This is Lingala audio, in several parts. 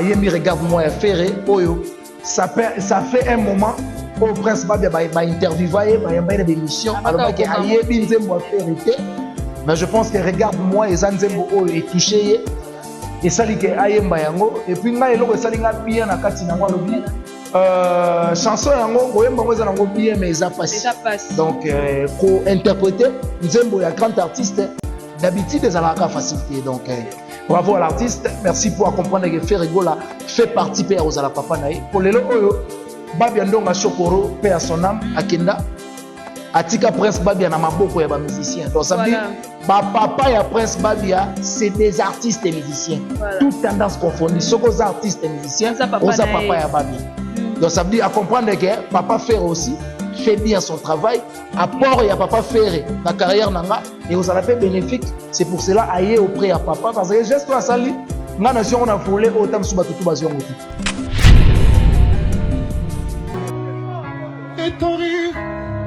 Yemi regarde-moi à Ferré, Oyo. Ça fait un moment au Prince Babia va interviewer, va y avoir des émissions. Alors que Yemi Nzembo a fait, mais je pense que regarde-moi et Zanzembo Oyo est touché. Et ça dit que Ayemba yango. Et puis nga eloko sali nga bien na kati na ngwa lobi. Chanson yango koyemba ngo ezana ngo bien mais ça passe. Donc ko interpréter Nzembo ya grand artiste d'habitude ezalaka facilité. Donc bravo à l'artiste, merci pour comprendre que Ferrigola fait partie de Ozala Papa Naï. Pour les lots, Babia Ndonga Chokoro, paix à son âme, Akenda, Atika Prince Babia Namaboko, il y a des musiciens. Donc ça veut dire, papa et Prince Babia, c'est des artistes et musiciens. Toutes tendances confondues. Ce que les artistes et musiciens, Oza Papa et Babia. Donc ça veut dire à comprendre que Papa Ferre aussi fait bien son travail. Apport et à Papa Ferre, la carrière Nanga, et vous allez faire bénéfique. C'est pour cela aïe auprès à Papa. Parce que geste à Sali, ma nation on a volé autant sous tout basion. Et ton rire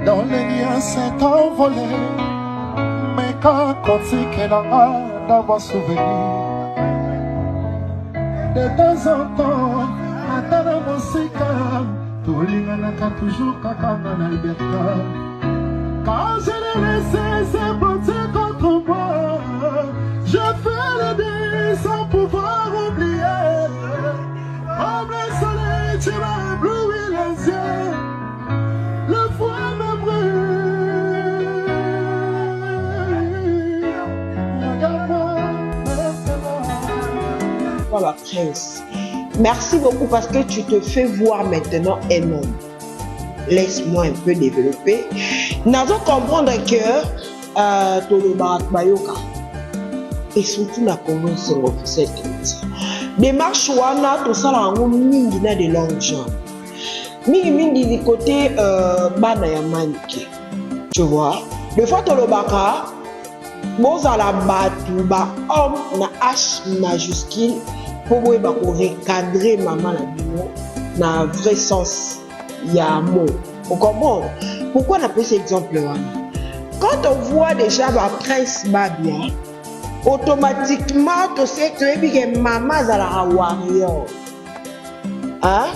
dans les liens s'est envolé. Mais quand on qu'elle a d'avoir souvenir, de temps en temps, à ta musique, tout le monde a toujours kakana na liberté. Quand je l'ai laissé se porter contre moi, je fais le dé sans pouvoir oublier. Comme le soleil, tu m'as ébloui les yeux. Le froid me brûle. Regarde-moi maintenant. Voilà, Prince. Merci beaucoup parce que tu te fais voir maintenant un homme. Laisse-moi un peu développer. Nous devons comprendre que Toloba Bayoka et surtout la convention officielle démarche wana tout ça là on mingi na de longues jambes. Mingi du côté bana ya manike. Tu vois, des fois Tolobaka bozala batu ba homme na H majuscule pour recadrer maman la bino na vrai sens ya mot. Vous comprenez? Pourquoi on a pris cet exemple-là? Quand on voit déjà Prince Babia, automatiquement, tu sais que maman est la warrior. Hein?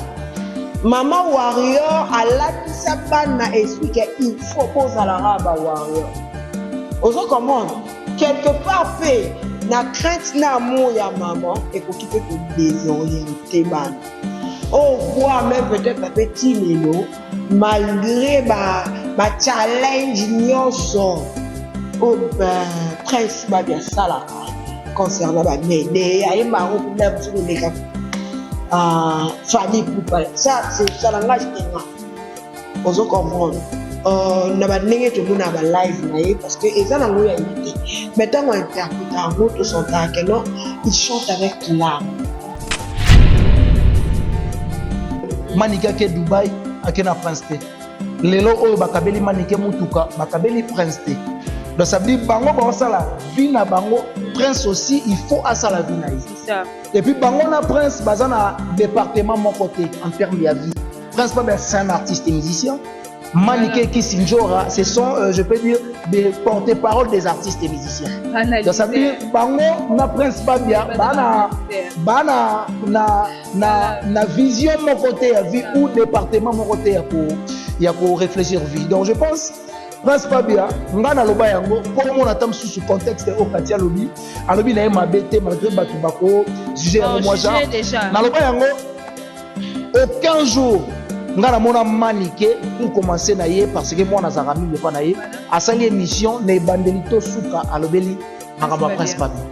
Maman warrior, elle a dit ça, elle explique qu'il faut poser la warrior. Vous comprenez? Quelque part, la crainte d'amour ya maman et pour qui peut te désorienter. On voit même peut-être un petit mélo, malgré ma challenge nyonso. Oh ben, Prince Babia Sala concernant ma médée, il y a un marron pour l'air sur les gars. Fanny Poupa, ça c'est ça langage qui est. On se comprend. Na ba ndenge to mona ba live parce que eza na ngoya invité. Maintenant on interprète en gros son temps que non, il chante avec l'âme. Manika ke Dubaï akena Prince T. Lelo oyo bakabeli Manike mutuka bakabeli Prince T. Donc ça veut dire bango ba sala vie na bango Prince aussi il faut asala vie na c'est ça. Et puis bango na Prince bazana département mon côté en termes de vie. Prince Babia c'est un artiste et musicien. Manike Kisinjora, ce sont, je peux dire, des porte-parole des artistes et musiciens. Donc ça veut dire, bango na Prince Babia, na vision mon côté à vie ou département mon côté pour réfléchir vie. Donc je pense, Prince Babia, ngana loba yango, pour mon attendre sous contexte au Katia Lobby, à Lobby na ma bête malgré Batubako, jugé à moi déjà. Na loba yango, aucun jour. Ngana mona Manike pour commencer na ye parce que moi na zarami le pas na ye a sali émission na bandelito suka alobeli ngaba Prince Babia.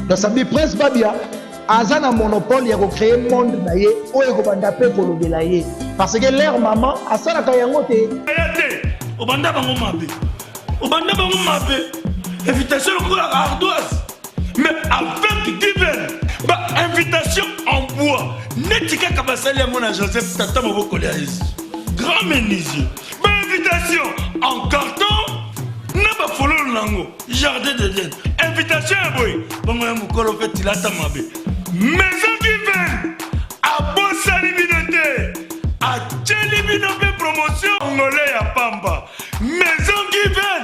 Donc ça veut Prince Babia azana monopole ya ko créer monde na ye oyo ko banda pe ko lobela ye parce que leur maman asala ka yango te obanda bango mabe invitation ko la ardoise mais avec divers invitation en bois. Netika Kabasali à mon Joseph Tata Moboko Léaïs. Grand menuisier. Invitation en carton. N'a pas follow lango. Jardin de Dieu. Invitation à boy. Bon, moi, mon colo fait il a ta mabé. Maison qui vient. À Bossa Libinoté. À Tchelibinoté promotion. Angolais à Pamba. Maison qui vient.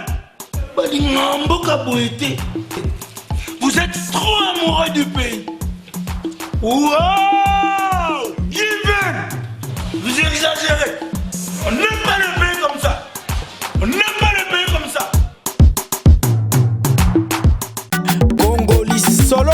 Badingambo Kaboété. Vous êtes trop amoureux du pays. Wow! Given! Vous exagérez. On n'aime pas le pays comme ça. On n'aime pas le pays comme ça. Congolais solo.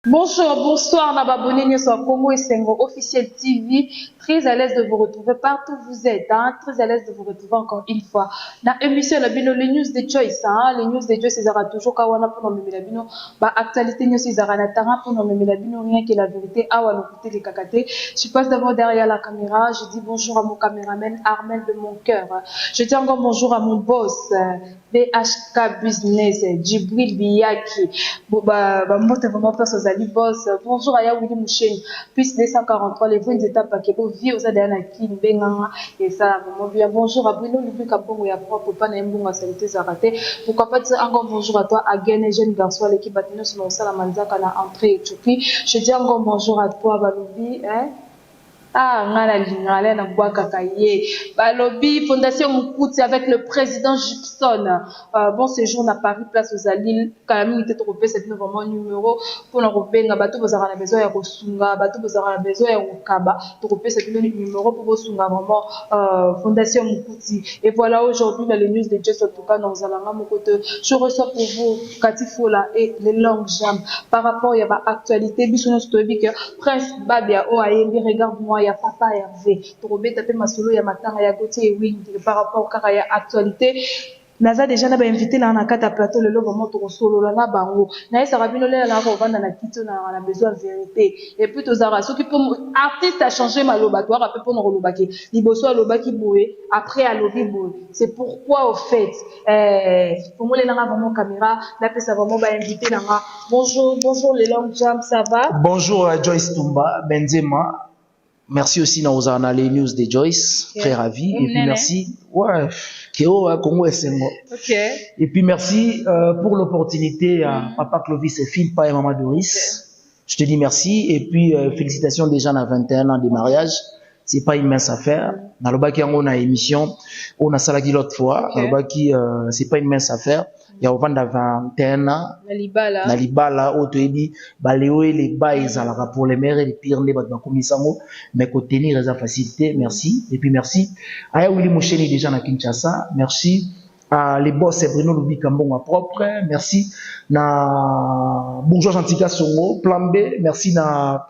Bonjour, bonsoir, Nababonné sur Congo et Sengo officiel TV. Très à l'aise de vous retrouver partout où vous êtes, hein? Très à l'aise de vous retrouver encore une fois. Dans l'émission, les news de Joyce, hein? Les news de Joyce, ils auront toujours kawana pour nous mettre la bino. Bah, actualité news, ils auront la terrain pour nous mettre la bino, rien que la vérité. Ah, ouais, nous les cacatés. Je passe d'abord derrière la caméra. Je dis bonjour à mon caméraman Armel de mon cœur. Je dis encore bonjour à mon boss, BHK Business, Djibril Biyaki. Bah, moi, t'es vraiment pas aux Ali boss. Bonjour à Yaouli Mouchen. Puis 243, les 20 étapes à Kebo. Vie aux adhérents qui n'benganga et ça vraiment bien. Bonjour à Bruno Lubu Kabongo ya propre pas n'embonga santé zaraté. Pourquoi pas dire encore bonjour à toi Again jeune garçon à l'équipe Batino sur le sala manzaka na entrée Éthiopie. Je dis encore bonjour à toi Balobi hein. Ah, ngala lingala na boaka kaye. Balobi Fondation Mukouti avec le président Gibson. Bon séjour à Paris place aux Alil. Quand était trompé c'est vraiment numéro pour nous rebenga bato bozara na besoin ya kosunga bato bozara na besoin ya kokaba trompé c'est numéro pour bosunga vraiment Fondation Mukouti. Et voilà aujourd'hui dans les news de Just en tout cas dans Zalanga Mokoto. Je reçois pour vous Cathy Fola et les longues jambes par rapport à ba actualité bisono stobi que Prince Babia o ayembi regarde-moi ya papa Hervé Torobé tapé masolo ya matanga ya Gauthier Wing par rapport à la actualité. Naza déjà n'a pas invité là na kata plateau le lo vraiment to solo là na bango na esa rabino là na ko vanda na kito na besoin de vérité et puis to zara so qui pour artiste a changé maloba toi rappel pour no lobaki liboso a lobaki boé après a lobi boé c'est pourquoi au fait pour moi les na vraiment caméra là peut ça vraiment ba invité là bonjour les longues jam ça va bonjour à Joyce Tumba Benzema. Merci aussi dans les news de Joyce, très ravi. Et puis merci, ouais, Kéo, Congo et Sengo. Ok. Et puis merci pour l'opportunité à Papa Clovis et Philippe et Maman Doris. Je te dis merci. Et puis félicitations déjà à 21 ans de mariage. C'est pas une mince affaire. Dans le baki on a émission, on a salagi l'autre fois. Dans le baki c'est pas une mince affaire. Il y a au vent 21 ans. Nalibala, Otoedi, Baléo et les bails à la pour les mères et les pires, les battements comme Isango, mais qu'on tenir les facilité, merci. Et puis merci. Aya Willy Moucheni déjà na Kinshasa, merci. À les boss Bruno Lubi Kambonga propre, merci. Na Bourgeois Antika Songo, plan B, merci na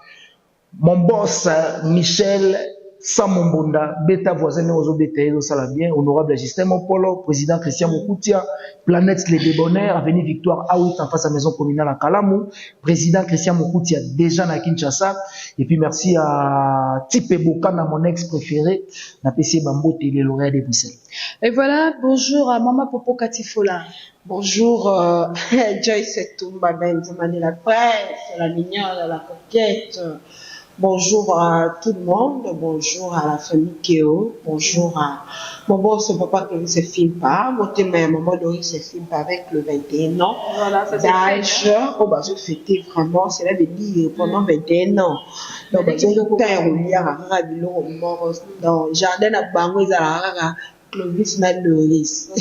mon boss Michel Samombonda, bêta voisin aux BTS, ça la bien, honorable Justin Mopolo, président Christian Mokoutia, Planète Les Débonnaires, Avenue Victoire Aout en face à maison communale à Kalamou, président Christian Mokoutia déjà à Kinshasa, et puis merci à Tipe Bokana, mon ex préféré, na PC Bambo Télé L'Oréal de Bruxelles. Et voilà, bonjour à Maman Popo Katifola. Bonjour Joyce Tumba Benzema de la presse, la mignonne, la coquette. Bonjour à tout le monde, bonjour à la famille Kéo, bonjour à mon boss, papa que se filme pas, mon témoin, maman Doris se filme pas avec le 21 ans. Voilà, ça d'âge. Oh, bah, je fêtais vraiment, c'est là de dire pendant 21 ans. Donc, bah, j'ai eu père au lien à Rabilo, dans le jardin à Bango, ils ont Clovis na Doris.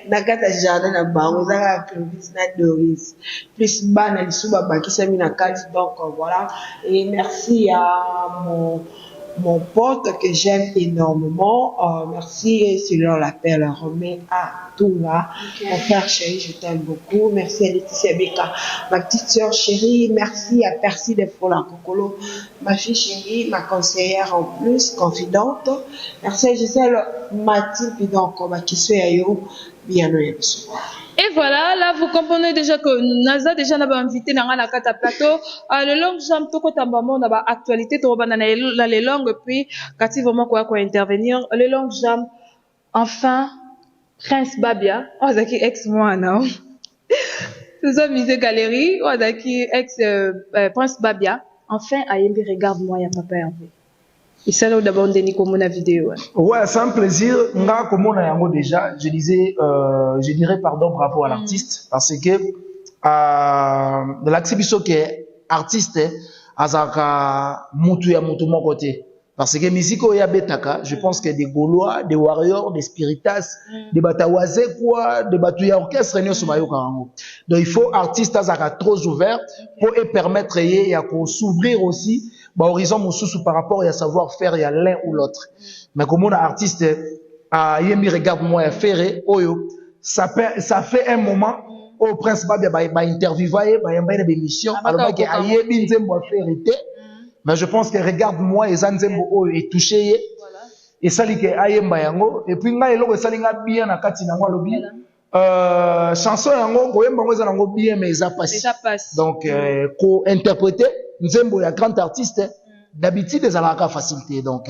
Nakata jardin na bango za Clovis na Doris. Plus bana lisuba bakisa mina kati donc voilà et merci à mon pote que j'aime énormément. Merci si l'on l'appelle Romain à tout là. Mon frère chéri, je t'aime beaucoup. Merci à Laetitia Beka, ma petite soeur chérie. Merci à Percy de Fola Kokolo, ma fille chérie, ma conseillère en plus, confidente. Merci à Gisèle Mathilde, donc, qui soit à yo, bien le soir. Et voilà, là vous comprenez déjà que Naza déjà n'a pas invité dans la carte à plateau. Le long jambe tout côté maman n'a pas actualité tout dans les langues puis quand il vraiment quoi intervenir le long jambe enfin Prince Babia on a qui ex moi non nous sommes musée galerie on a qui ex Prince Babia enfin Ayembi regarde-moi ya papa Hervé. Et ça là d'abord Denis comme la vidéo. Ouais, c'est un plaisir. Nga comme on a yango déjà, je dirais pardon par rapport à l'artiste parce que de l'accès biso que artiste azaka mutu ya mutu mon côté. Parce que musique oya betaka, je pense que des Gaulois, des Warriors, des Spiritas, des Batawazé quoi, des Batouya orchestre nyo sumayo karango. Donc il faut artistes azaka trop ouverts pour permettre y a qu'on s'ouvrir aussi ba horizon mususu par rapport à savoir faire il y a l'un ou l'autre. Mais comme on a artiste à yemi regarde moi à faire oyo ça fait un moment au prince babia ba interviewer ba yamba des émissions alors que ayebi nzembo a faire été. Mais je pense que regarde-moi et Zanzembo est touché et ça li que ayemba yango et puis nga eloko salinga bien na kati na ngwa lobi chanson yango koyemba ngo zanango bien mais ça passe donc ko interpréter Nzembo ya grand artiste d'habitude des alaka facilité donc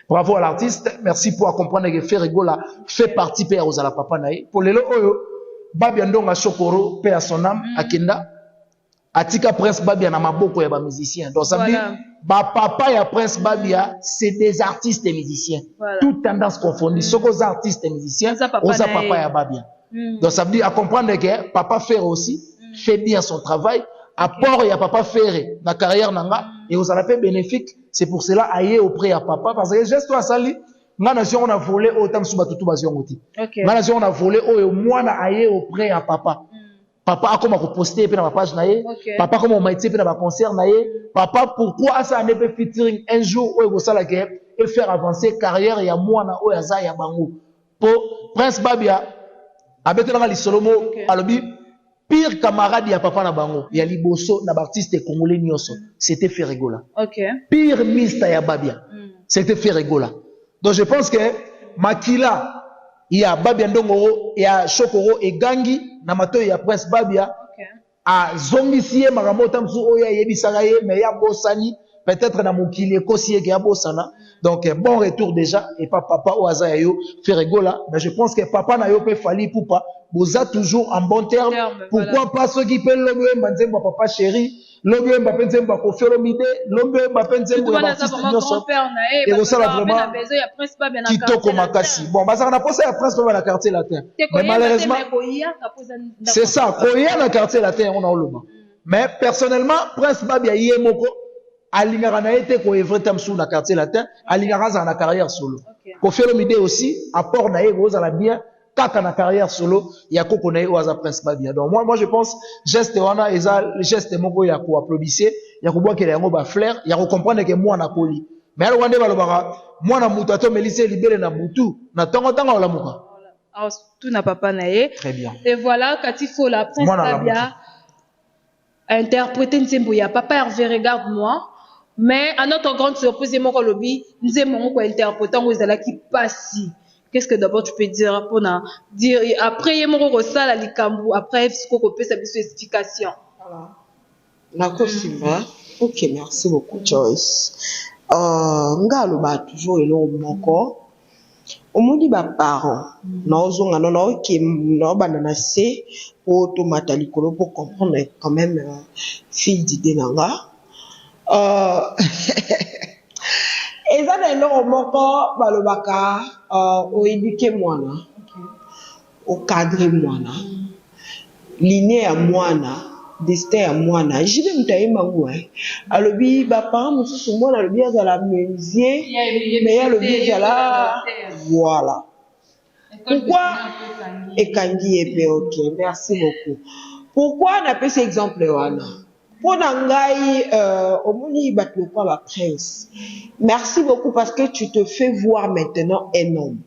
bravo à l'artiste, merci pour comprendre que Ferregola fait partie pe aux ala papa nae pour lelo oyo babia ndonga Shokoro pe à son âme akenda Atika Prince Babia na maboko ya ba musiciens. Donc ça veut dire ba papa ya Prince Babia c'est des artistes et musiciens. Toutes tendances confondues. Soko artistes et musiciens, oza papa ya Babia. Donc ça veut dire à comprendre que papa Ferre aussi fait bien son travail. Apport ya papa Ferre na carrière nanga et aux ala bénéfique. C'est pour cela aillé auprès à papa parce que geste toi sali nga nation on a volé autant sous batutu basion oti. Nga nation on a volé au moi na aillé auprès à papa. Papa a comment poster dans ma page naie, papa comment m'a été dans ma concert naie, papa pourquoi ça n'est pas featuring un jour où il ça la guerre et faire avancer carrière ya moi na o ya za ya bango. Pour Prince Babia abete na li solomo alobi pire camarade ya papa na bango ya liboso na artiste congolais nyoso c'était Ferregola. Pire mista ya Babia c'était Ferregola. Donc je pense que Makila il y a Babia Ndongo, il y a Shokoro et Gangi, Namato, il y a Prince Babia, à Zongisie, Maramota Mzu, Oya, Yebisaraye, mais il y a Bossani, peut-être dans mon kili, Kosie, qui a Bossana. Donc, bon retour déjà, et pas papa ou Azayo, Ferregola, mais je pense que papa n'a pas fallu pour pas, vous êtes toujours en bon terme. Pourquoi pas ceux qui peuvent l'objet, Manzemba, papa chéri, l'objet, Mbappé Nzemba, Koferomide, l'objet, Mbappé Nzemba, Baptiste Nyoso, et vous savez vraiment, Kitoko Makasi. Bon, bah, ça, on a pensé à Prince Babia dans le quartier latin. Mais malheureusement, c'est ça, Koya dans le quartier latin, on a le bas. Mais personnellement, Prince Babia, Yemoko, Alingara n'a été coévré tamsou dans le quartier latin, Alingara dans la carrière solo. Koferomide aussi, apport naïe, vous allez bien, kaka na carrière solo ya koko na oza Prince Babia. Donc moi je pense geste wana eza geste moko ya ko applaudisser ya ko boakela yango ba flair ya ko comprendre que moi na poli mais alors wande balobaka moi na mutu ato melise libere na butu na tongo tongo la muka tout na papa nae. Très bien. Et voilà Katifo la Prince Babia a interprété Nzembo ya papa Hervé regarde-moi. Mais à notre grande surprise moko lobi Nzembo ko interpréter ngo ezala ki passi. Qu'est-ce que d'abord tu peux dire pour dire après il y a mon ressal à l'ikambu après ce qu'on peut savoir sur explication. Voilà. D'accord Simba. Ok, merci beaucoup Joyce. Ngalo ba toujours elo moko. Omudi ba parents. Naozo ngano na ok na banana se automata likolo pour comprendre quand même fil d'idée nanga. Et ça est là moko balobaka o éduquer mwana o cadrer mwana lignée ya mwana destin ya mwana jibe mutaima ngwe alobi ba parents mususu mwana alobi azala menuisier mais alobi azala voilà pourquoi ekangi epé ok merci beaucoup pourquoi na pese exemple wana pour Nangai, Omoni Batlopa la Prince. Merci beaucoup parce que tu te fais voir maintenant un homme.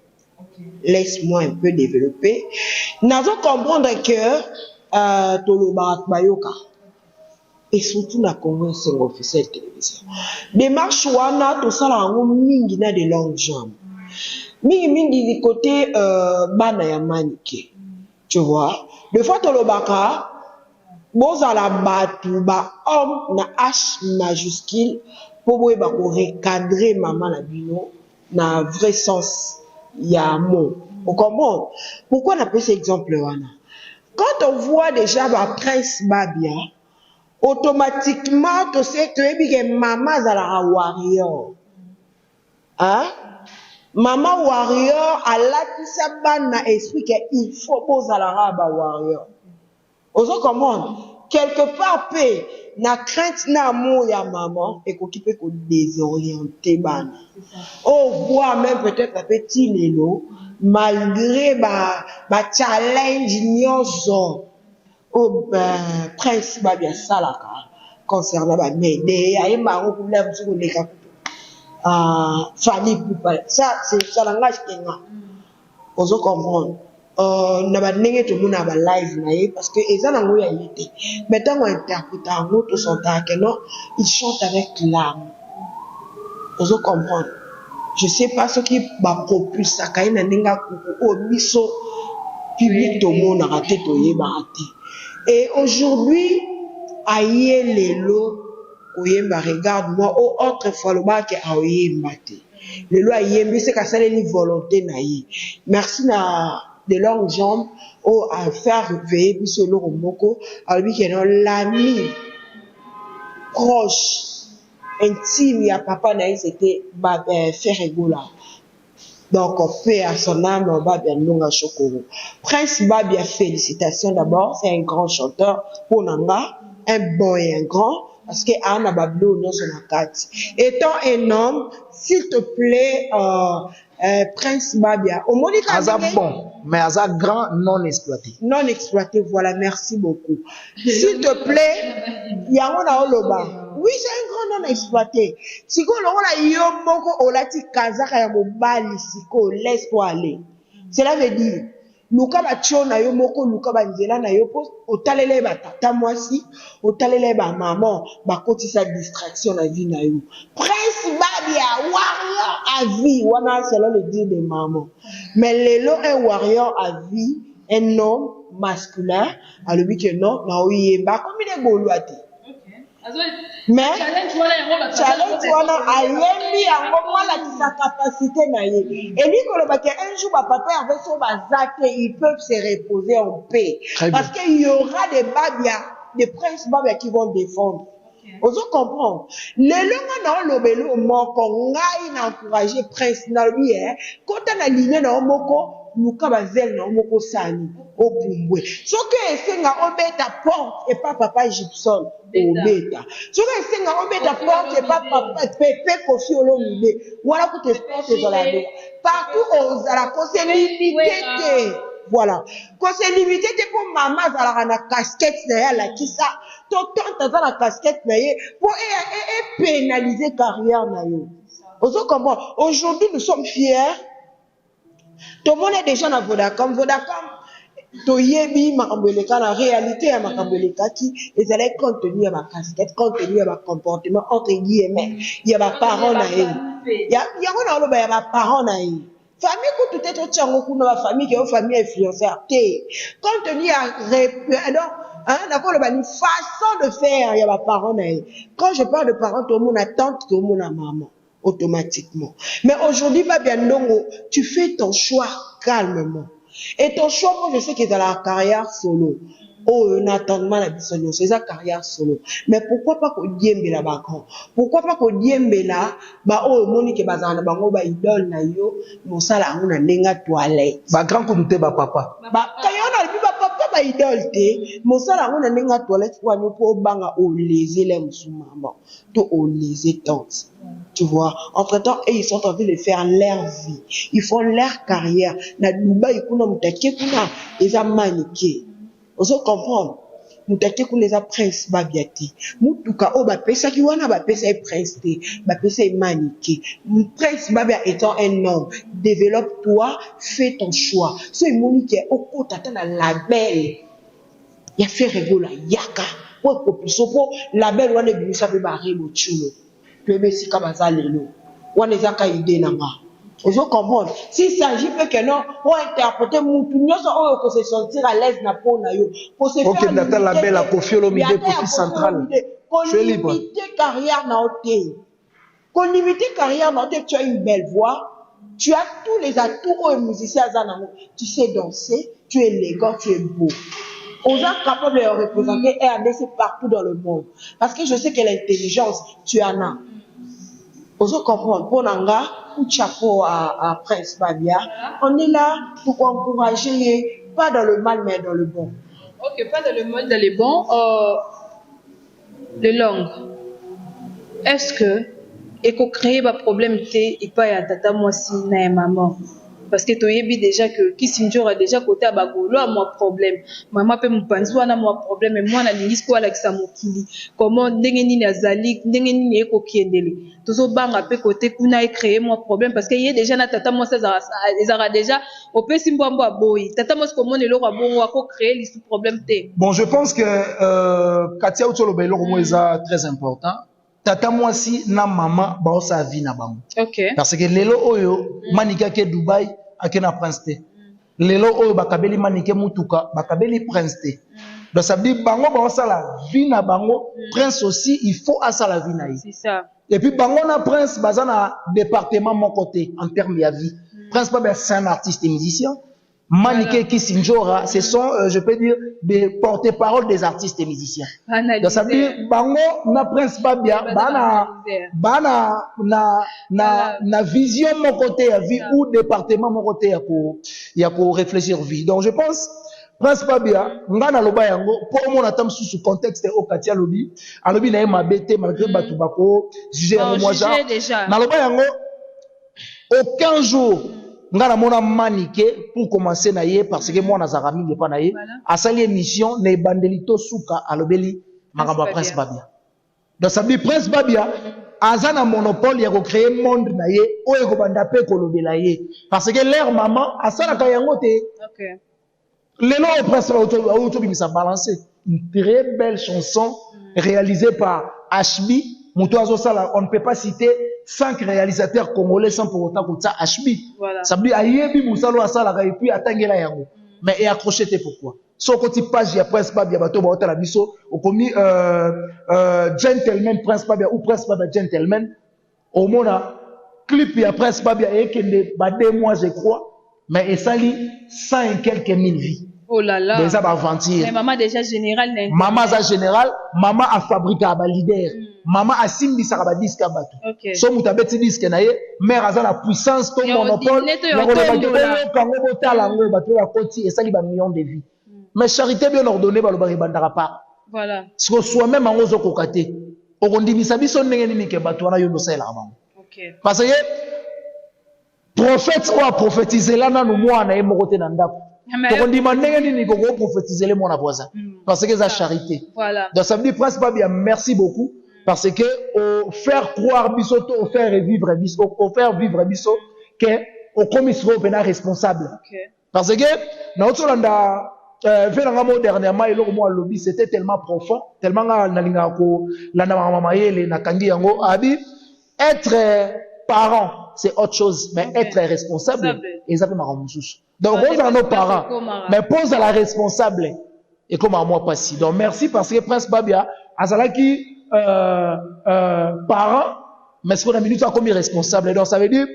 Laisse-moi un peu développer. Nous allons comprendre que Tolobarat Bayoka et surtout na Congo c'est officiel télévision. Démarche wana tout ça là on mingi na de longues jambes. Mingi du côté bana ya manike. Tu vois, de fois Tolobaka bozala batu ba homme na H majuscule pour boye ba ko recadrer maman na bino na vrai sens ya mot. Vous comprenez? Pourquoi on appelle cet exemple wana? Quand on voit déjà ba Prince Babia, automatiquement tu sais que maman zala warrior. Hein? Maman warrior a la na esprit que il faut bozala ba warrior. Ozo comment quelque part paix na crainte na amour ya maman et qu'on peut désorienter ban. Oh voit même peut-être un petit lélo malgré ba challenge nyonso. Oh ben prince ba bien salaka concernant ba m'aider ay maro problème sur les cas. Famille pour ça c'est ça langage kenga. On se comprend. Na ba ndenge to mona ba live na ye parce que eza nango ya yete mais tant on interprète en autre son que non il chante avec l'âme on se comprend je sais pas ce qui ba propulse ça kai na ndinga kuku o biso public to mona raté to yeba raté et aujourd'hui aye lelo koyemba regarde moi au autre fois le ba ke aoyemba te lelo ayembi c'est ka saleli volonté na ye merci na de longues jambes ou à faire veiller puis sur le moko à lui qui est l'ami proche intime ya papa naï c'était Ferregola donc on fait à son âme Babia Nunga Chokoro Prince Babia félicitations d'abord c'est un grand chanteur pour Nanga un bon et un grand parce que Anna Bablo non son carte étant un homme s'il te plaît Prince Babia au Monica Azab bon mais Azab grand non exploité voilà merci beaucoup s'il te plaît Yangona Oloba oui c'est un grand non exploité siko longola yo moko olati kazaka ya mobali siko laisse-toi aller cela veut dire luka ba chona yo moko luka ba nzela na yo po otalele ba tata mwasi otalele ba maman ba kotisa distraction na vie na yo Prince Babia warrior à vie wana selon le dire de maman mais lelo un warrior à vie un homme masculin à lui que non na oyemba comme il est boluate mais challenge wana ayembi yango mwana sa capacité na ye et lui koloba que un jour papa avec son bazate ils peuvent se reposer en paix parce qu'il y aura des Babia des princes Babia qui vont défendre Ozo comprendre le longa na lobelo moko ngai na encourager prince na lui kota na ligne na moko luka bazel na moko sani au pumbwe soki esenga obeta porte et pas papa Gibson obeta soki esenga obeta porte et pas papa Pepe Kofi Olomide voilà que tes portes dans la vie partout aux à la conseil limité voilà conseil limité pour maman à la casquette na la qui ça tant dans la casquette na ye pour pénaliser carrière na yo ozo comment aujourd'hui nous sommes fiers. Tout le monde est déjà dans Vodacom. Vodacom, to yebi makambeleka la réalité à makambeleka qui les allait contenir ma casquette, contenir ma comportement entre guillemets. Il y a ma parole à elle. Il y a ma parole à elle. Famille que tout est au tchango pour ma famille qui est une famille influenceur. Contenir d'accord une façon de faire. Il y a ma parole à elle. Quand je parle de parents, tout le monde attend, tout le monde a maman. Automatiquement. Mais aujourd'hui, Babia Ndongo, tu fais ton choix calmement. Et ton choix, moi, je sais que dans la carrière solo. Oh, on attend mal la bisogno, c'est sa carrière solo. Mais pourquoi pas qu'on diembe la bakon? Pourquoi pas qu'on diembe là, bah, oh, monique bazana, bango, ba idole na yo, mon sala, on a nenga toilette. Bah, grand comité, bah, papa. Bah, quand on a le papa, ba idole te, mon sala, on a nenga toilette, pour nous, pour banga, au léser les maman, tout au léser tante. Tu vois, entre-temps, ils sont en train de faire leur vie. Ils font leur carrière. Na Dubaï, kuna mutake kuna, ils ont maniqué. Vous comprenez? Mutake kuna les a prince babiati. Mutuka o ba pesa ki wana ba pesa e prince te, ba pesa e maniqué. Prince babia étant un homme, développe-toi, fais ton choix. Ce monique au côté na label. Ya fait régola yaka. Pour popisopo label wana bimisa pe ba rebo chulo. Si s'il s'agit que non, on interpréter Moutounio, on peut se sentir à l'aise na po na yo. Pour se faire la belle à Kofi Olomide, Kofi Central. Je suis libre. Carrière na ote. Qu'on limite carrière na ote, tu as une belle voix, tu as tous les atouts aux musiciens zanamo. Tu sais danser, tu es élégant, tu es beau. On est capable de représenter RDC partout dans le monde. Parce que je sais que l'intelligence, tu en as. On se comprend. Pour Nanga, coup de chapeau à Prince Babia. On est là pour encourager, pas dans le mal, mais dans le bon. Ok, pas dans le mode dans les bons. Les langues. Est-ce que et qu'on crée un problème et pas y a tata moi si na maman parce que tu as déjà que qui sinjora déjà côté à bagolo a moi problème maman peut me penser on a moi problème et moi na lingis quoi avec ça mokili comment ndenge nini azali ndenge nini eko kiendele tozo banga pe côté kuna créer moi problème parce que y a déjà na tata moi ça ezara déjà au peut simbombo boy tata moi comment le roi bon ko créer les problème té. Bon, je pense que Katia Utolo Belo est très important. Tata moi si na maman ba sa vie na bango. OK. Parce que lelo oyo manika ke Dubai akena prince te. Lelo oyo bakabeli manike mutuka bakabeli prince te. Donc ça veut dire bango ba sa la vie na bango prince aussi il faut à ça la vie na. C'est ça. Et puis bango na prince bazana département mon côté en termes de vie. Prince pas c'est un artiste et musicien. Maniké Kisinjora, ce sont, je peux dire, des porte-parole des artistes et musiciens. Donc ça veut dire, bango na prince babia, na vision mon côté à vie ou département mon côté à pour réfléchir vie. Donc je pense, prince babia, ngana loba yango, pour mon atam sous contexte au Katia lobby, a lobby na ma bête malgré batubako, jugé yango moi déjà. Na loba yango, aucun jour. Ngana mona maniké pour commencer na ye parce que moi nazara mingi pa na ye asali émission na bandelito suka alobeli makamba prince babia. Donc ça dit prince babia azana monopole ya ko créer monde na ye oyo ko banda pe ko lobela ye parce que leur maman asala ka yango te. OK. Lelo au prince auto bimisa balancer une très belle chanson réalisée par HB. Mutuazo Sala, on ne peut pas citer 5 réalisateurs congolais sans pour autant que ça HB. Voilà. Ça veut dire ayebi musalo asala et puis atangela yango. Mais et accrocheté pourquoi? Son côté page ya prince babia bato ba otala biso au commis gentleman prince babia ou prince babia gentleman au mona clip ya prince babia et kende ba 2 mois je crois mais et sali 100 et quelques mille vies. Oh là là. Déjà ba aventure. Mais maman déjà général maman za général, maman a fabriqué ba leader. Maman a simbi sa ba disque bato. OK. So mutabeti disque na ye, mère aza la puissance to monopole. Na ko ba kango botala ngo bato ya koti et sali ba millions de vies. Mais charité bien ordonnée ba lo ba bandara pa. Voilà. Si ko soit même en ozo kokate. Okondimisa biso ndenge nini ke bato wana yo no sala bango. OK. Parce que prophète ou prophétiser là na no mwana e mokote na ndako. Donc on demande nini ko prophétiser les mon voisin parce que c'est charité. Voilà. Donc ça veut dire presque pas bien merci beaucoup parce que au faire croire bisoto au faire vivre biso au faire vivre biso que au commissaire ben responsable. OK. Parce que na otolanda fait la dernièrement et le moi lobby c'était tellement profond tellement na linga ko la na mama yele na kangi yango abi être parent c'est autre chose mais être responsable et ça fait ma ramoussous. Donc, pose à nos parents, mais pose à la responsable. Et comme à moi, pas si. Donc, merci parce que Prince Babia, Azalaki, parent, mais ce qu'on a mis à comme responsable. Donc, ça veut dire,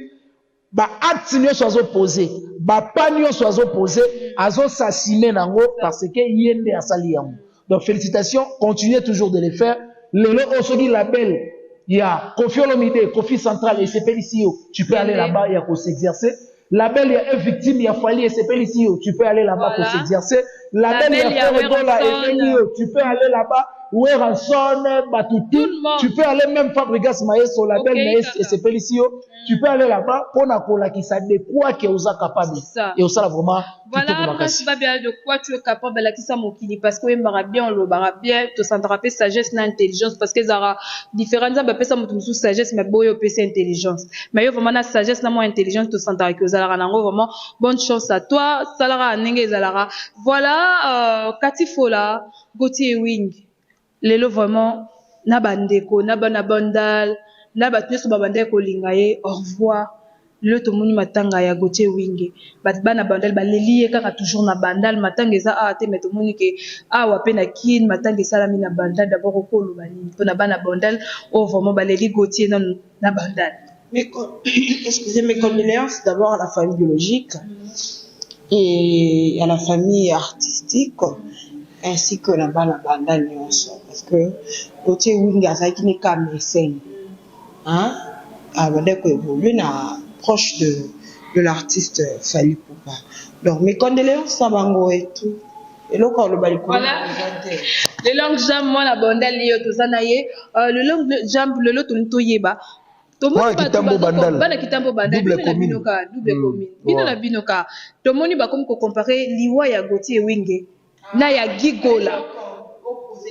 bah, acte n'y soit opposé, bah, pas n'y soit opposé, azo assassiné nango parce que yende a sali yango. Donc, félicitations, continuez toujours de les faire. Le Osodi label, il y a Kofi Olomide, Kofi Central et CPLCO. Tu peux aller là-bas, il y a pour s'exercer. Label, il y a une victime, il y a Fali et CPLCO. Tu peux aller là-bas pour s'exercer. Label, il y a Ferredola et Fenio. Tu peux aller là-bas. Oueranson, Batuti. Tu peux aller même Fabrigas Maes au label Maes et CPLCO. Tu peux aller là-bas pour Nakola qui s'adéquoit qui est aux capable. Et au ça vraiment. Voilà, Prince Babia, de quoi tu es capable de ça mon kili parce que m'ara bien le bara bien te s'entraper sagesse na intelligence parce que zara différentes ça ça mon sous sagesse mais boyo PC intelligence mais yo vraiment na sagesse na moi intelligence te s'entraper que zara nango vraiment bonne chance à toi salara nenge zalara voilà Katifola Gauthier Wing lelo vraiment na bandeko na bana bandal na batneso babandeko lingaye au revoir le tomoni matanga ya Gauthier Wing bat bana bandal baleli kaka toujours na bandal matanga eza a te mais tomoni ke awa pe na kin matanga salami na bandal d'abord ko lo bani to na bana bandal o vraiment baleli Gauthier na bandal. Mais excusez mes condoléances d'abord à la famille biologique et à la famille artistique ainsi que la bana bandal parce que Gauthier Wing azaki ne ka mécène hein abandeko évoluer na proche de l'artiste Fally Poupa. Donc mes condoléances à Bango et tout. Et là, quand le bali voilà. Le long jambe, moi, la bandale, le long jambe, le lot, on yeba. Ouais, Kitambo Bandal. Double commune. Double commune. Bino na binoka. Tomoni ba comme ko comparer liwa ya Gauthier Winge na ya Gigola.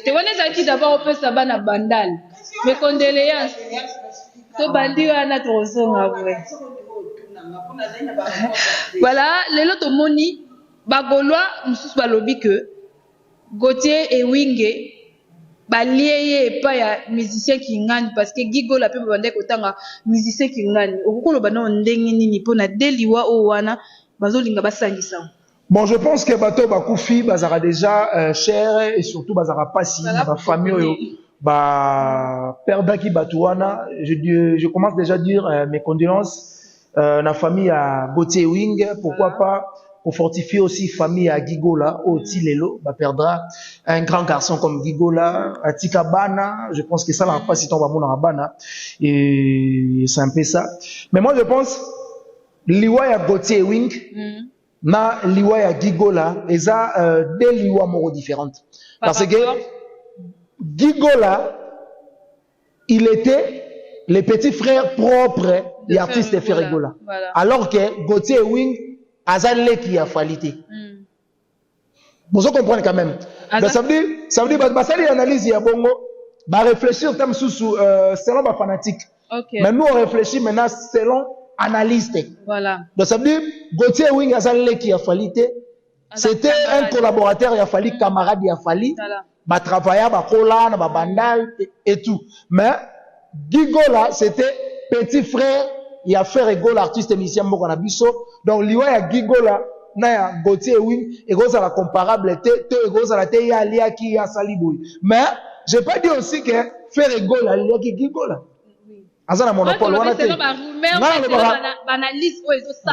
Te wana zaki d'abord on peut ça na bandal. Mes condoléances. To bandi wana to zonga vrai. Voilà, le lot tomoni ba Gaulois mususu ba lobi que Gauthier et Winge ba lié pas ya musicien qui ngani parce que Gigo la pe bande kotanga musicien qui ngani okukolo bana ndenge nini pona deliwa o wana bazolinga basangisa. Bon, je pense que bateau bakufi bazara déjà cher et surtout bazara pasi ba famille ba perdaki batuana. Je commence déjà à dire mes condoléances na famille à Gauthier Wing, pourquoi pas pour fortifier aussi famille à Gigola au Tilelo, bah perdra un grand garçon comme Gigola, à Tikabana, je pense que ça n'a pas si tant va Bana, et c'est un peu ça. Mais moi je pense, liwa ya Gauthier Wing, na liwa ya Gigola, et ça, deux liwa moro différentes. Parce que Gigola, il était le petit frère propre de l'artiste Ferregola. Voilà. Alors que Gauthier Wing, Azalé qui a qualité. Vous comprenez quand même. Donc, ça veut dire, bah, ça dit analyse, il y a bongo, bah, réfléchir selon ma fanatique. Okay. Mais nous, on réfléchit maintenant selon analyste. Voilà. Donc, ça veut dire, Gauthier Wing, Azalé qui a qualité. C'était un collaborateur, il a fallu, camarade, il a fallu. Bah, travailler, bah, cola, bah, bandal, et tout. Mais, Gigola, c'était petit frère, il a fait rigolo l'artiste musicien Moko Nabiso. Donc, liwa ya Gigola, na ya Gauthier Wing, et ça la comparable, ça la ya lia qui ya saliboui. Mais, je peux dire aussi que faire rigolo à lia qui Gigola. Azana monopole, wana te.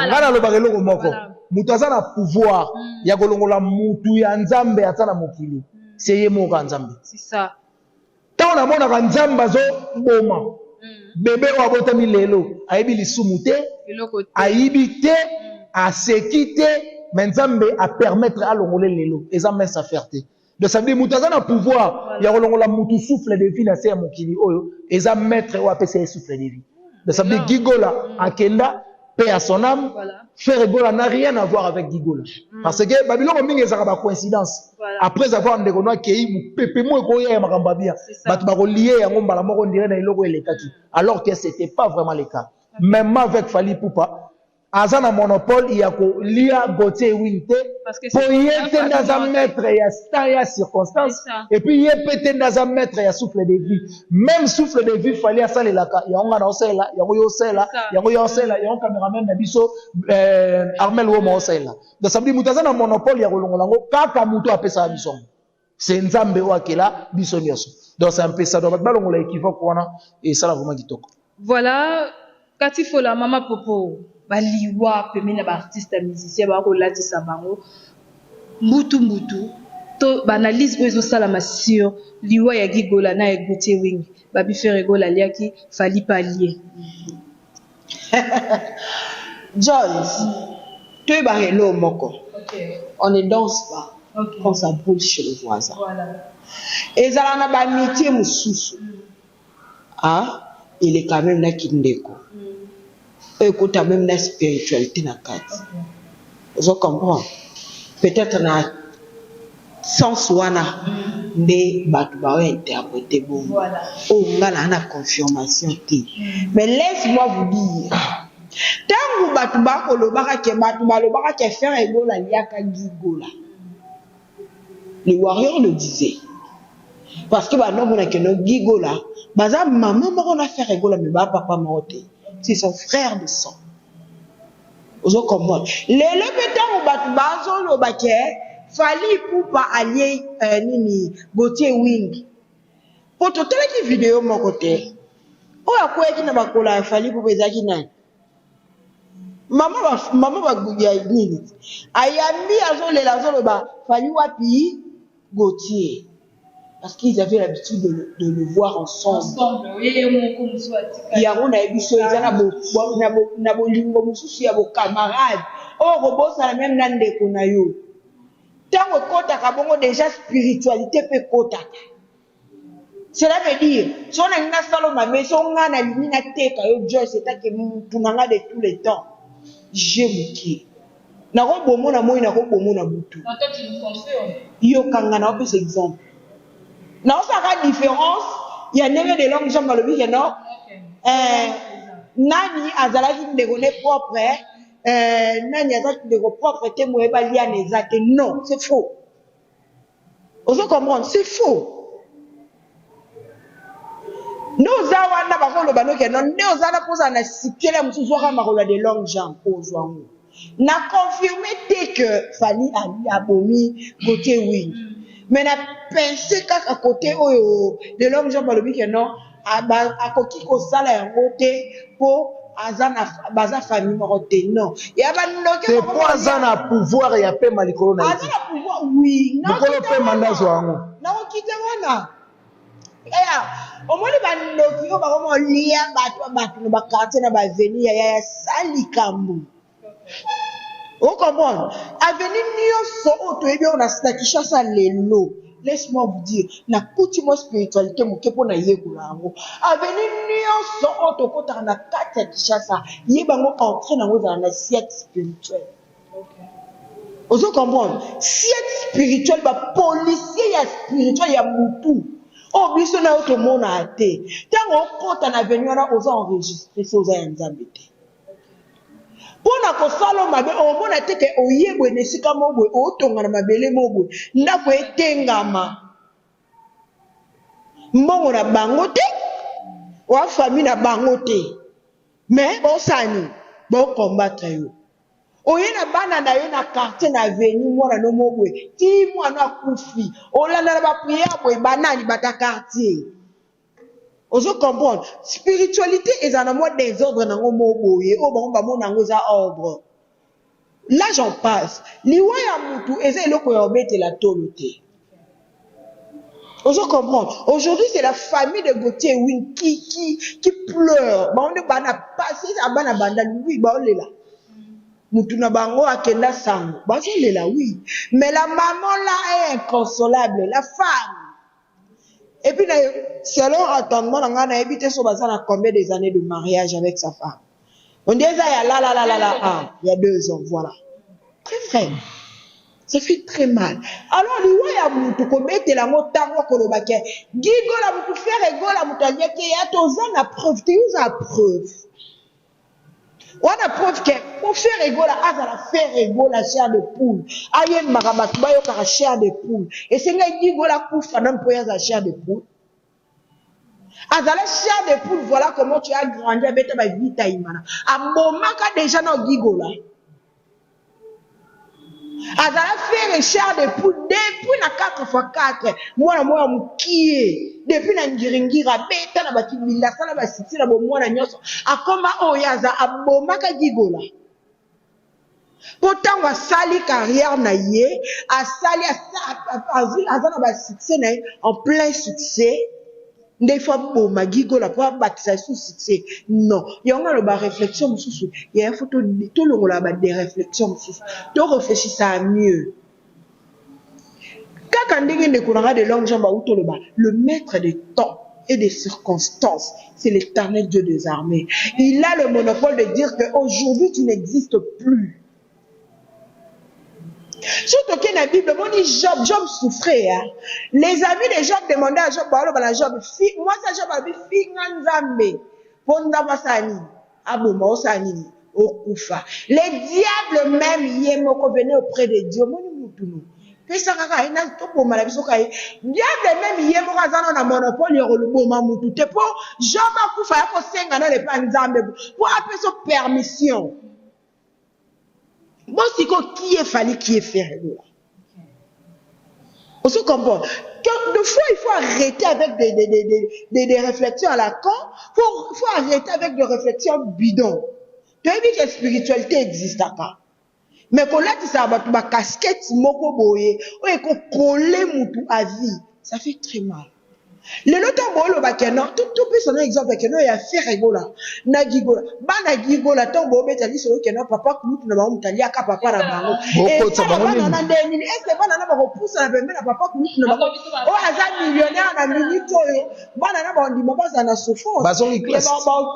Ngana lo barelo moko. Mutaza na pouvoir, ya golongola mutu ya nzambe atana mokili. C'est ye moka nzambe. C'est ça. Tant on a mona nzamba zo boma. Bébé ou abotami lelo aibi lisumu te aibi te aseki te mais nzambe a permettre à longole lelo ezambe sa fierté de ça veut mutaza na pouvoir ya longola mutu souffle de vie na se mokili oyo eza maître ou apesa souffle de vie de ça veut Gigola akenda paix à son âme. Ferregola n'a rien à voir avec Gigola parce que Babylone mingi ezaka ba coïncidence. Après avoir ndekono kei mu pepe mo ko ya makamba bia batu ba ko lié yango mbala moko ndire na iloko elekaki alors que c'était pas vraiment le cas. Même avec Fally Poupa azana monopole il y a ko lia Gauthier Winte pour y être dans un maître ya star ya circonstance et puis y être dans un maître ya souffle de vie. Même souffle de vie fallait ça la ka ya nga na osela ya yo osela ya yo osela ya cameraman na biso Armel wo mo osela donc ça veut dire mutazana monopole ya kolongolango kaka muto apesa biso c'est nzambe wa kela biso nyoso donc c'est un peu ça donc balongola équivoque wana et ça la vraiment kitoko. Voilà Katifo la mama popo baliwa pemena ba artiste musicien ba ko latisa bango mbutu to banalise ozo sala masio liwa ya Gigola na ya Gauthier Wing babi Ferregola liaki Fally palier. Joyce, tu es barrelo moko. On ne danse pas quand ça brûle chez le voisin. Voilà. Et ça n'a pas amitié mususu. Ah, il est quand même là qui ndeko. Écoute, même la spiritualité na kati. Vous comprenez? Peut-être na sens wana nde batu ba interpréter bon. Voilà. Oh, ngala na confirmation ti. Mais laisse-moi vous dire. Tangu batu ba ko lobaka ke batu ba lobaka ke faire egola liaka Gigola. Les warriors le disaient. Parce que bah non on a que no Gigola, baza maman moko na faire egola mais ba papa moté. C'est son frère de sang. Vous comprenez? Les pétants batu ba zo lobaka Fally Poupa allié nini Gauthier Wing. Pour toute la vidéo mon côté. Oh à quoi qui n'a pas collé Fally Poupa ezaki na. Maman va gouiller nini. Ayami azo le lazo loba Fally wapi Gauthier. Parce qu'ils avaient l'habitude de le voir ensemble. Il y a un émission, il y a un lingo mususu ya bo camarade. Oh robot ça la même nande konayo. Tant que kotaka bongo déjà spiritualité peut kotaka. Cela veut dire, si on a une saloma, mais si on a une minate, c'est que tu n'as de tous les temps. J'aime qui. Na ko bomo na moi na ko bomo na butu. Tu nous confirmes. Yo kangana on peut exemple. Na on sera différence, il y a never de langues jambes dans le week non. Nani azalaki ndegone propre, nani azalaki ndego propre te mo eba lia nezate non, c'est faux. On se comprendre, c'est faux. Nous avons bakolo banoke non, nous avons posa na sikela musuzu ka makolo de langues jambes ozwango. Na confirmé que Fali Ali abomi côté oui. Mais na pensé qu'à côté de l'homme Jean Balobi que non à koki ko sala yango te po azana baza famille morote non. Ya ba noke c'est pour azana pouvoir ya pe malikolo na. Azana pouvoir oui. Non ko pe mandazo yango. Na ko kite wana. Au moins ba noki ko ba ko lia bato no ba quartier na ba venir ya sali kambu. Vous comprenez? Avenir Nyon so bien on a stakisha sa lelo. Laisse-moi vous dire, na coutume spiritualité mo kepo na yekula ngo. Avenir Nyon so to kota na kata kishasa, yebango entrer na ngo dans la siècle spirituelle. Vous comprenez? Siècle spirituelle ba policier ya spirituel ya mutu. Oh biso na auto mona ate. Tango kota na venir na oza enregistrer so za nzambe te. Pona ko salo mabe o mona teke oyebwe nesika mobwe o tonga na mabele mobwe ndako etengama mbongo na bango te wa famille na bango te mais osani bo combattre yo oyena bana na yo na quartier na avenue mwana no mobwe ti mwana akufi olanda ba prière boy banani bata quartier. Ozo comprendre spiritualité est en mode désordre dans mon boye o bon ba mon ngoza ordre. Là j'en passe liwa ya mutu eza eloko ya obete la tolote. Ozo comprendre aujourd'hui c'est la famille de Gauthier Win qui pleure ba on ba na passer abana banda oui ba olela mutu na bango akenda sango ba olela oui mais la maman là est inconsolable la femme. Et puis, selon entendement, on a évité sur combien des années de mariage avec sa femme. On dit, il y a 2 ans, voilà. Très frère. Ça fait très mal. Alors, il y a beaucoup de mettre la mot tango kolobake. Gigo la moutou faire ego la moutou yake ya tozan la preuve. Tu as la preuve. On a preuve que pour faire ego la azala faire ego la chair de poule. Ayen marabatu ba yo ka chair de poule. Et c'est nga gigo la kufa nan po ya chair de poule. Azala chair de poule, voilà comment tu as grandi avec ta vie taïmana. Amomaka déjà no gigo la. Azala faire chair de poule depuis na 4x4. Moi mukie. Depuis na ngiringira beta na bati milasa na basiti na bomwana nyoso. Akoma oyaza abomaka gigola. Pourtant wa sali carrière na ye, a sali azana basiti na en plein succès. Des fois boma gigola pour bâtir sous succès. Non, il y a une réflexion mususu. Il y a une photo tout le monde des réflexions mususu. Tu réfléchis ça mieux. Le maître des temps et des circonstances, c'est l'Éternel Dieu des armées. Il a le monopole de dire qu'aujourd'hui tu n'existes plus. Surtout que dans la Bible, on dit Job souffrait. Hein. Les amis de Job demandaient à Job, moi ça Job a dit, Finganzambe, Pondavasani, Abomosani, Okufa. Les diables même, Yemoko venaient auprès de Dieu. Pesaka ina topo malabiso kai diable même yemoko zana na monopole yo le boma mutu te po Job akufa ya ko senga na le panzambe pour appeler son permission. Bon siko qui est fallu qui est fait là. On se comprend que de fois il faut arrêter avec des réflexions à la con, faut arrêter avec des réflexions bidons. Tu as vu que la spiritualité existe pas. Mais quand là, tu sais, ma casquette, moko boye, ou qu'on colle moutou à vie, ça fait très mal. Le loto bolo bakeno tout peut son exemple keno ya faire rigola na gigola bana gigola to bo betali solo keno papa kutu na ba mutali aka papa na bango Boko sa bango bana na ndeni est bana na ba kopusa na pembe na papa kutu na bango o aza millionnaire na minute oyo bana na ba ndima baza na souffrance bazongi classe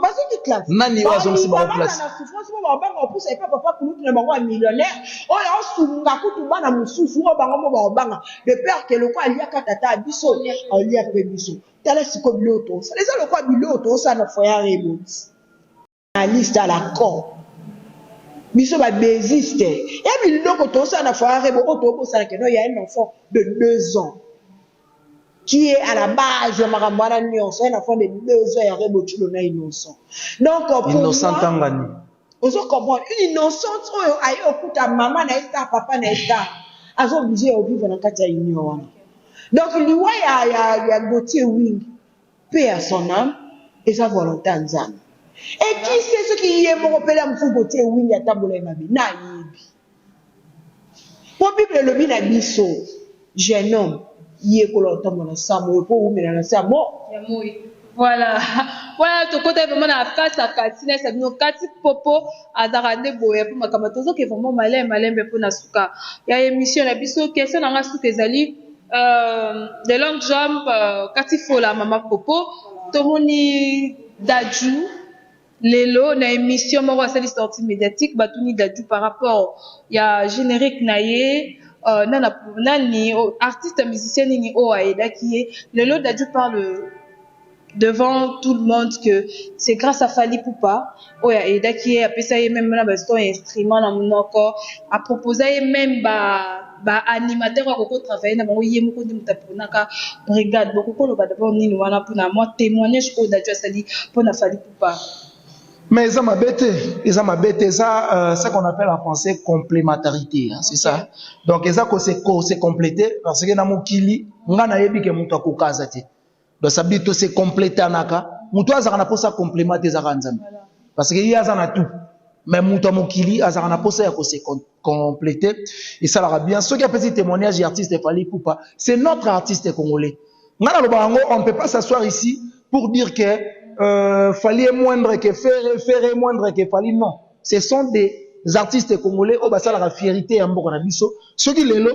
bazongi classe nani bazongi ba classe na souffrance bo ba kopusa pa papa kutu na bango millionnaire oyo osunga kutu bana mususu o bango mo ba banga de peur que le quoi aliaka tata biso aliaka biso tala siko biloto ça les a le quoi biloto ça na foya rebot la liste à la con biso ba beziste et biloko to ça na foya rebot to ça que non il y a un enfant de 2 ans qui est à la base de maramwana nyonso un enfant de 2 ans ya rebot tu na innocent donc pour innocent tangani ozo comprendre une innocente oyo ayo okuta maman na esta papa na esta azo obligé de vivre dans kati ya union wana. Donc, l'Iwa y a Gauthier Wing, paix à son âme, et sa volonté en zan. Et qui c'est ce qui est mon repère à me Gauthier Wing à Taboula Mabi? Na yebi. Pour Bible le bin à biso, jeune homme, y est colontant mon ensemble, pour vous mettre dans l'ensemble. Voilà, voilà, tout côté vraiment la face à Katina, c'est nos Kati Popo à Darande Boya pour ma camatozo qui est vraiment malin mais pour Nasuka. Il y a une émission la biso question dans la souke ezali de long jump Kati Fola Mama Popo, Tomoni Daju, Lelo na émission moro à cette sortie médiatique Batuni Daju par rapport il y a générique naie nana nani artiste musicien ni o aida qui est Lelo Daju parle devant tout le monde que c'est grâce à Fali Poupa et qui a appelé même là parce qu'on instrument dans mon corps a proposé même animateur à beaucoup travailler dans mon yé moko dimta ponaka brigade beaucoup le ba d'abord ni wana pour moi témoignage au d'adjo sali pour na Fali Poupa mais ça m'a bête ça ce qu'on appelle en français complémentarité hein, c'est ça donc ça que c'est complété parce que na mokili ngana yebi ke mutu akokaza te. Donc ça veut dire que c'est complété anaka mutu azaka na posa complémenter za kanzana parce que il y a ça tout mais mutu mokili azaka na posa ya ko se compléter et ça la bien ce qui a petit témoignage artiste Fali Poupa c'est notre artiste congolais ngana lo bango on peut pas s'asseoir ici pour dire que Fali est moindre que Ferré moindre que Fali non ce sont des artistes congolais au basa la fierté en mboko na biso ce qui lelo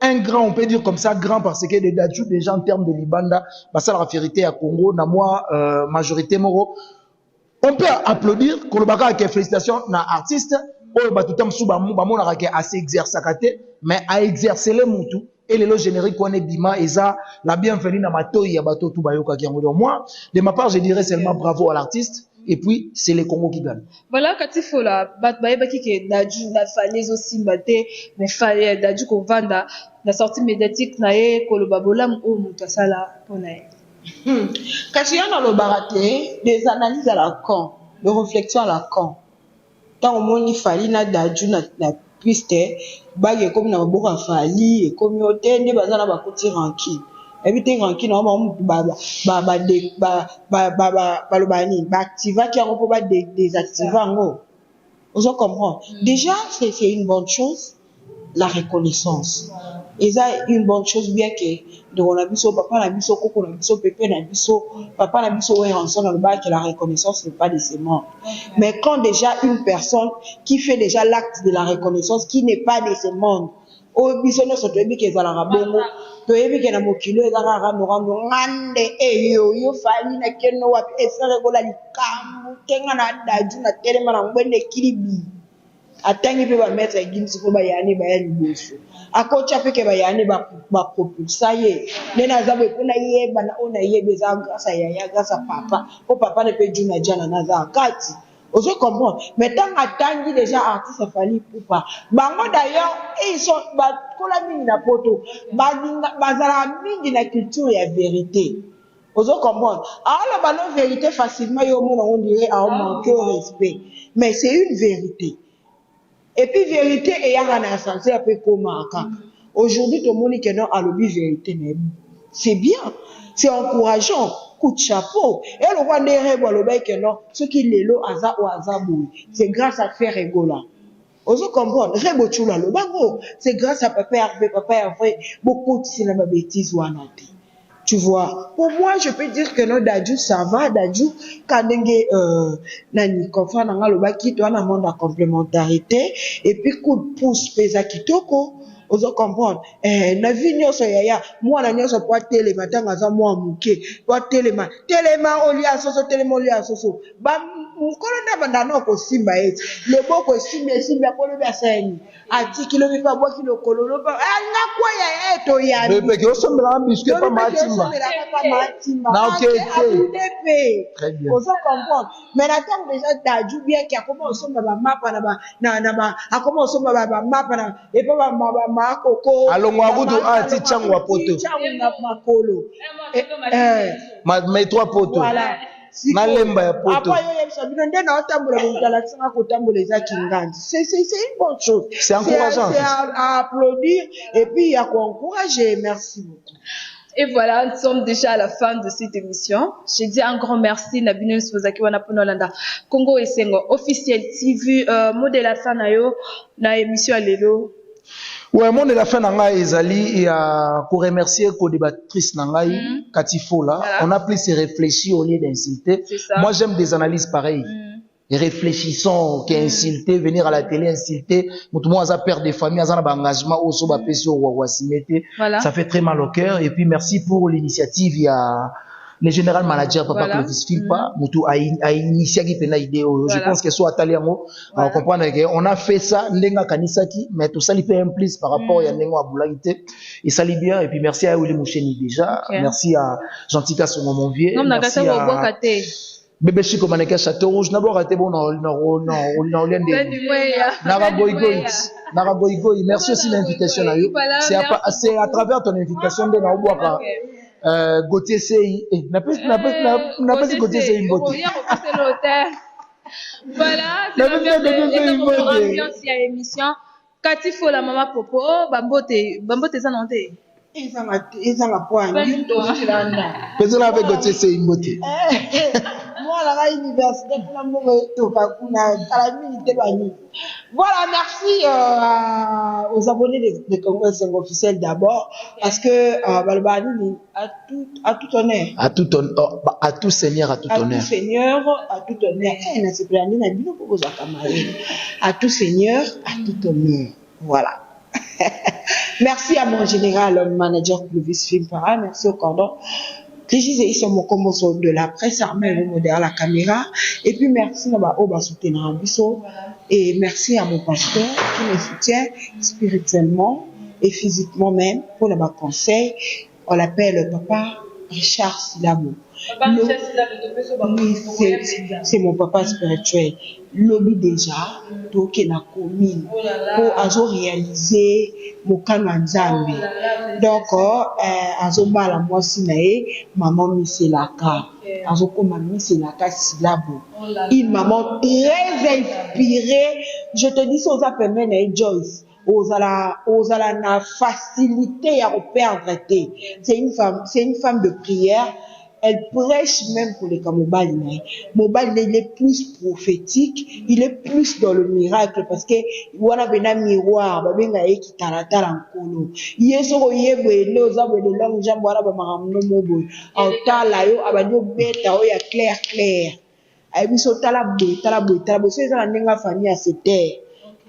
un grand, on peut dire comme ça, grand parce que des Dadju, déjà en termes de Libanda, bah ça la vérité à Congo, na moi, majorité moro. On peut applaudir, Kolobaka avec félicitations, na artiste, oh bah tout le temps sous bah mon assez exercer mais à exercer le moutou et les lots génériques qu'on est bima et ça la bienvenue na mato ya bato tout bayoka qui en moi de ma part je dirais seulement bravo à l'artiste. Et puis, c'est les Congo qui gagnent. Voilà, quand il faut là, baki que Dadju na fallait aussi battre, mais fallait Dadju qu'on vanda la sortie médiatique nae kolobabolam ou mutasala ponae. Quand il y a dans le baraté, des analyses à la con, de réflexion à la con. Tant au moins il fallait na Dadju na piste, bagé comme na boka fali et comme yote ne bazana ba kuti ranki. Everything ranking on activa qui on peut pas désactiver en gros. Vous comprenez? Déjà c'est une bonne chose la reconnaissance. Et ça une bonne chose bien que de on a vu son papa on a vu son coco on a vu son pépé on a vu son papa on a vu son ouais ensemble dans le bas que la reconnaissance n'est pas de ses morts. Mais quand déjà une personne qui fait déjà l'acte de la reconnaissance qui n'est pas de ce monde au bisono sotobi ke zalaka bongo to yebi ke na mokilo ezaka ngando ngande yo fali na keno wapi esere gola likambu tenga na Dadju na telema na ngwende kilibi atangi pe ba mettre gimsi ko ba yani ba yani boso akocha pe ke ba yani ba propulsa ye nena zabe kuna ye bana ona ye beza grâce ya grâce papa ko papa ne pe juna jana na za kati. Vous comprenez? Mais tant que déjà artiste Fali Poupa, bango d'ailleurs ils sont kola mingi na poto, bazala mingi na culture ya vérité. Vous comprenez? Alors la balon vérité facilement yo on dirait à manquer au respect, mais c'est une vérité. Et puis vérité et yanga na sensé un peu comme aka. Aujourd'hui tout le monde qui non à l'obi vérité mais c'est bien, c'est encourageant. Coup de chapeau. Et le roi Nere le bec non, ce qui est le aza ou azabou, c'est grâce à faire rigola. Vous comprenez? Rebochula le bango, c'est grâce à papa Hervé, beaucoup de cinéma bêtises ou anati. Tu vois, pour moi, je peux dire que non, Dadju, ça va. Dadju, quand nani, confort, nanga, le baki, toi, na monde à complémentarité, et puis, coup de pouce, pesa kitoko. Ozo comprendre na vie nyonso yaya mwana nyonso po telema tanga za mwa muke po telema oli asoso telema oli asoso ba mukolo na banda na ko simba eti loboko simba ko lobi asani atiki lobi pa boki lokolo ba nga kwa ya eto ya bébé que osombela ambisque pas matimba na ok très bien ozo comprendre mais la temps déjà Dadju bien qui a comment osomba ba mapa na ba a comment osomba ba mapa na et pas ba makoko alongwa kutu ati changwa poto makolo mais 3 potos voilà na lemba ya poto après yo yebisa bino nde na otambola mutala kisanga kotambola eza kingandi c'est une bonne chose c'est encourageant c'est à applaudir et puis à encourager merci beaucoup. Et voilà, nous sommes déjà à la fin de cette émission. Je dis un grand merci Nabino Sozaki wana Ponolanda Congo Esengo officiel TV modèle la fin na yo na émission lelo. Ouais, moi de la fin nangai ezali ya pour remercier co-débattrice nangai Katifola. Voilà. On a plus réfléchi au lieu d'insulter. Moi j'aime des analyses pareilles. Et réfléchissons qu'insulter, venir à la télé insulter, moi ça perd des familles, ça n'a engagement au soba pesio ou ça fait très mal au cœur. Et puis merci pour l'initiative, il y a le général manager papa Clovis Philpa mutu a initié qui pena idée je pense que soit taliango on comprend que on a fait ça ndenga kanisaki mais tout ça il fait un plus par rapport à ndengo abulagité et ça lit bien et puis merci à Willy Moucheni déjà merci à Gentika Somo vieux merci à bébé Chico Maneka Château Rouge d'abord raté bon non Naraboigoy merci aussi l'invitation à you c'est à travers ton invitation de na obwaka Gauthier Sey, n'a pas dit Gauthier Sey Mbote. Voilà, c'est l'ambiance de l'émission. Katifo la maman Popo, Bambote ça non t'es. Ils ont la poigne. Personne avec Gauthier Sey Mbote. Moi la université pour l'amour to bakuna à la milité bani. Voilà, merci aux abonnés de Congo Esengo officiel d'abord parce que Balbani à tout honneur. À tout seigneur, à tout honneur. À tout seigneur, à tout honneur. Na se planer na bino pour vous accaparer. À tout seigneur, à tout honneur. Voilà. Merci à mon général manager Clovis Philpa, merci au cordon. Ils sont mon commotion de la presse armée derrière la caméra et puis merci à soutenir et merci à mon pasteur qui me soutient spirituellement et physiquement même pour le conseil. On l'appelle papa Richard Silamo. C'est mon papa spirituel. Lobby déjà, donc il a commis pour réaliser mon canon Nzambe. Donc, azo mala moi sinae maman Miselaka, azo comme Miselaka Silabo. Une maman très inspirée. Je te dis ça aux appels Joyce. Aux ala na facilité à perdre. C'est une femme de prière. Elle prêche même pour les Kamobali. Mobali, il est plus prophétique, il est plus dans le miracle parce que wana bena miroir, babenga eki talata lankolo. Yeso yebwe loza bwe de langue jambo wana ba maramno mobo. Antala yo abanyo beta o ya clair. Ayibiso talabo so eza ndenga famille à cette terre.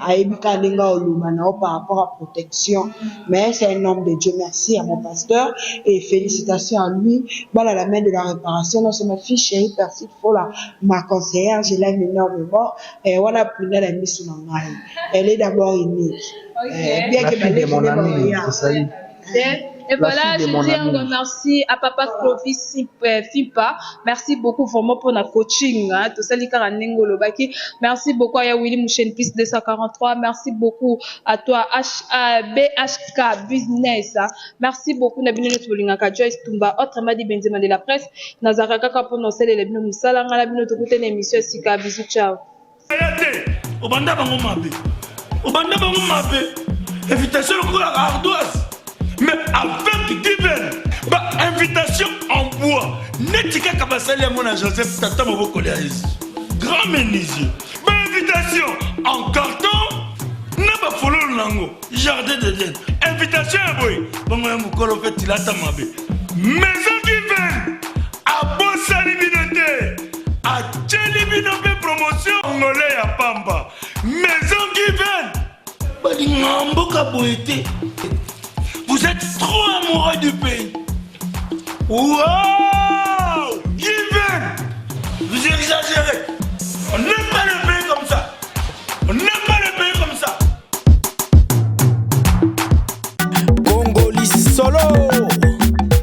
Aïbika Nenga Olumana par rapport à protection. Mais c'est un homme de Dieu. Merci à mon pasteur et félicitations à lui. Voilà la main de la réparation. Non, c'est ma fille chérie Persille Fola, ma conseillère. Je l'aime énormément. Et voilà, plus de la mise sur la main. Elle est d'abord unique. Bien que ma mon ami, et voilà, je dis un grand merci à Papa Clovis Philpa. Merci beaucoup vraiment pour notre coaching. Tout ça, merci beaucoup à Willy Mouchen, Piste 243. Merci beaucoup à toi, BHK Business. Merci beaucoup, Nabine Tulingaka, Joyce Tumba, autrement dit Benzema de la presse. Nazaraka pour nos celles et les Moussala, Nabine Tukute, l'émission Sika. Bisous, ciao. Obanda bango mabe. Invitation à ardoise. Mais avec divers, invitation en bois. Netika Kabasali à mon Joseph Tata Moboko grand menuisier. Invitation en carton. N'a pas follow le lango. Jardin de Dieu. Invitation à boy. Bon, moi, mon colo fait il a tamabe. Maison Given abosali bino te atieli bino mpe promotion ngole ya pamba. Maison Given balinga mboka boye te. Vous êtes trop amoureux du pays. Wow!